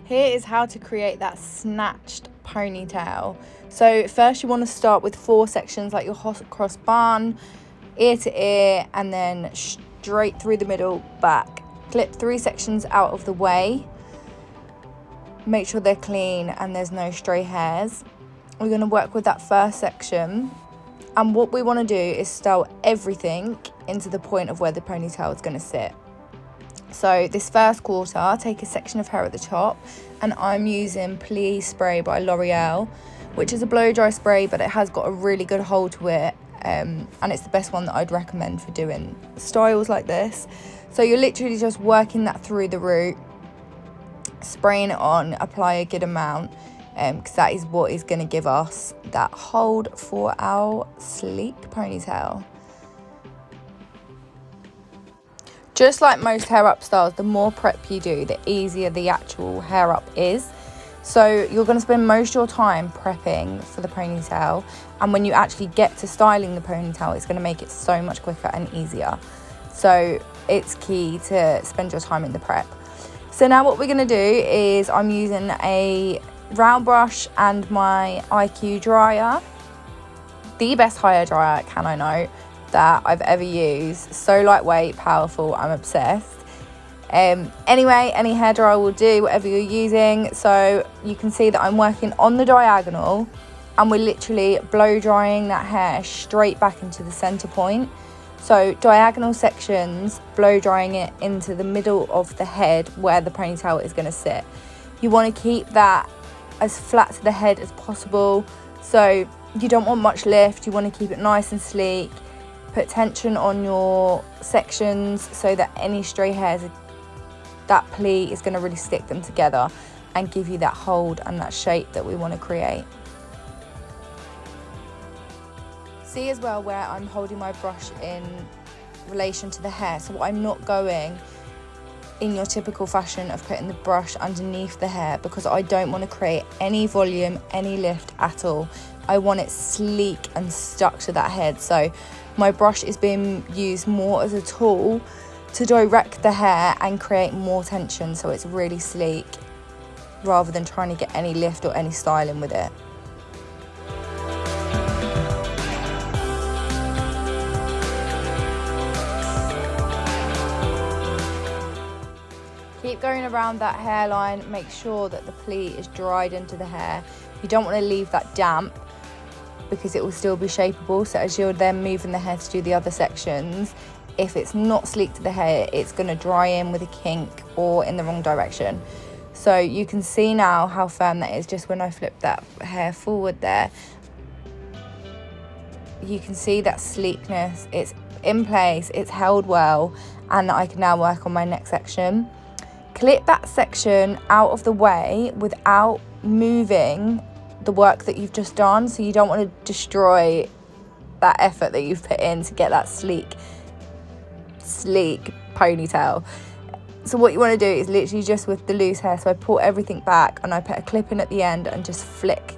Here is how to create that snatched ponytail. So first you want to start with 4 sections, like your hot cross bun, ear to ear, and then straight through the middle back. Clip 3 sections out of the way. Make sure they're clean and there's no stray hairs. We're going to work with that first section, and what we want to do is style everything into the point of where the ponytail is going to sit. So this first quarter, take a section of hair at the top, and I'm using Please Spray by L'Oreal, which is a blow dry spray, but it has got a really good hold to it, and it's the best one that I'd recommend for doing styles like this. So you're literally just working that through the root, spraying it on, apply a good amount, because that is what is going to give us that hold for our sleek ponytail. Just like most hair up styles, the more prep you do, the easier the actual hair up is. So you're going to spend most of your time prepping for the ponytail, and when you actually get to styling the ponytail, it's going to make it so much quicker and easier. So it's key to spend your time in the prep. So now what we're going to do is I'm using a round brush and my IQ dryer, the best hair dryer, can I note, that I've ever used. So lightweight, powerful, I'm obsessed. Anyway, any hairdryer will do, whatever you're using. So you can see that I'm working on the diagonal, and we're literally blow drying that hair straight back into the center point. So diagonal sections, blow drying it into the middle of the head where the ponytail is going to sit. You want to keep that as flat to the head as possible, so you don't want much lift. You want to keep it nice and sleek. Put tension on your sections so that any stray hairs, that plee is going to really stick them together and give you that hold and that shape that we want to create. See as well where I'm holding my brush in relation to the hair, so I'm not going in your typical fashion of putting the brush underneath the hair, because I don't want to create any volume, any lift at all. I want it sleek and stuck to that head. So my brush is being used more as a tool to direct the hair and create more tension, so it's really sleek, rather than trying to get any lift or any styling with it. Keep going around that hairline, make sure that the plee is dried into the hair. You don't want to leave that damp, because it will still be shapeable. So as you're then moving the hair to do the other sections, if it's not sleek to the hair, it's going to dry in with a kink or in the wrong direction. So you can see now how firm that is just when I flip that hair forward there. You can see that sleekness, it's in place, it's held well, and I can now work on my next section. Clip that section out of the way without moving the work that you've just done, so you don't want to destroy that effort that you've put in to get that sleek ponytail. So what you want to do is literally just with the loose hair, so I pull everything back and I put a clip in at the end and just flick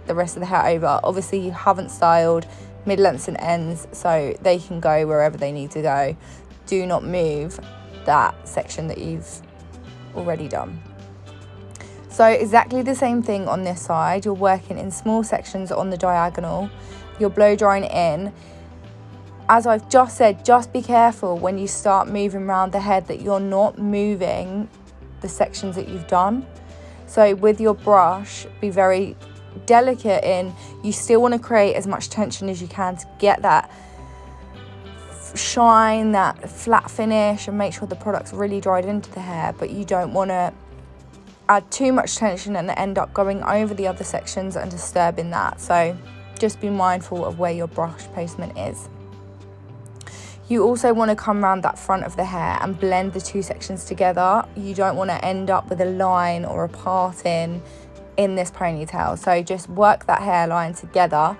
the rest of the hair over. Obviously you haven't styled mid-lengths and ends, so they can go wherever they need to go. Do not move that section that you've already done. So exactly the same thing on this side. You're working in small sections on the diagonal. You're blow drying it in. As I've just said, just be careful when you start moving around the head that you're not moving the sections that you've done. So with your brush, be very delicate in, you still want to create as much tension as you can to get that shine, that flat finish, and make sure the product's really dried into the hair, but you don't want to add too much tension and end up going over the other sections and disturbing that. So just be mindful of where your brush placement is. You also want to come around that front of the hair and blend the 2 sections together. You don't want to end up with a line or a parting in this ponytail. So just work that hairline together,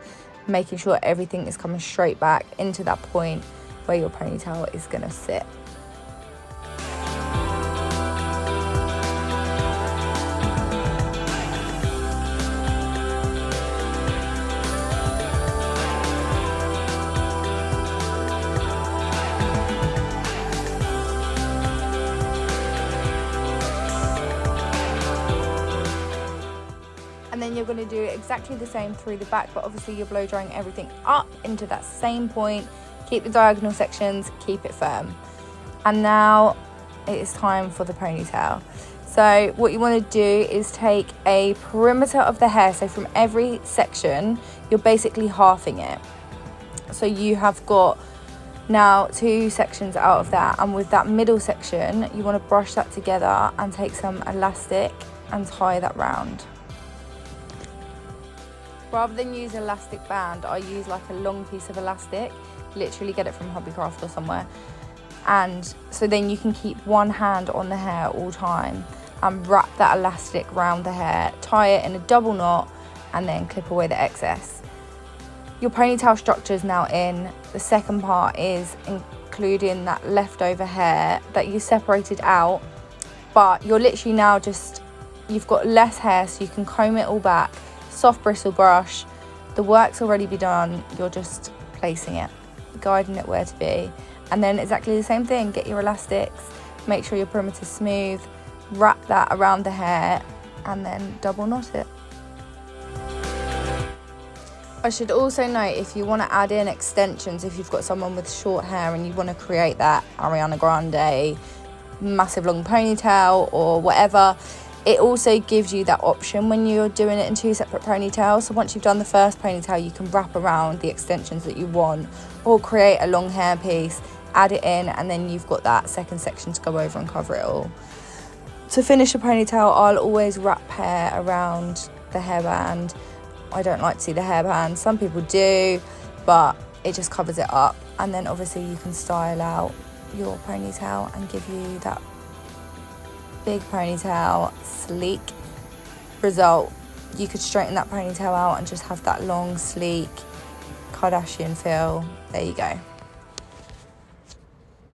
making sure everything is coming straight back into that point where your ponytail is going to sit. then you're going to do exactly the same through the back, but obviously you're blow drying everything up into that same point. Keep the diagonal sections, keep it firm. And now it is time for the ponytail. So what you want to do is take a perimeter of the hair. So from every section, you're basically halving it. So you have got now 2 sections out of that, and with that middle section, you want to brush that together and take some elastic and tie that round. Rather than use elastic band, I use like a long piece of elastic, literally get it from Hobbycraft or somewhere. And so then you can keep one hand on the hair all time and wrap that elastic around the hair, tie it in a double knot, and then clip away the excess. Your ponytail structure is now in. The second part is including that leftover hair that you separated out, but you're literally now you've got less hair, so you can comb it all back, soft bristle brush, the work's already be done, you're just placing it, guiding it where to be. And then exactly the same thing, get your elastics, make sure your perimeter's smooth, wrap that around the hair, and then double knot it. I should also note, if you want to add in extensions, if you've got someone with short hair and you want to create that Ariana Grande massive long ponytail or whatever, it also gives you that option when you're doing it in 2 separate ponytails. So once you've done the first ponytail, you can wrap around the extensions that you want, or create a long hair piece, add it in, and then you've got that second section to go over and cover it all. To finish a ponytail, I'll always wrap hair around the hairband. I don't like to see the hairband, some people do, but it just covers it up. And then obviously you can style out your ponytail and give you that big ponytail, sleek result. You could straighten that ponytail out and just have that long, sleek Kardashian feel. There you go.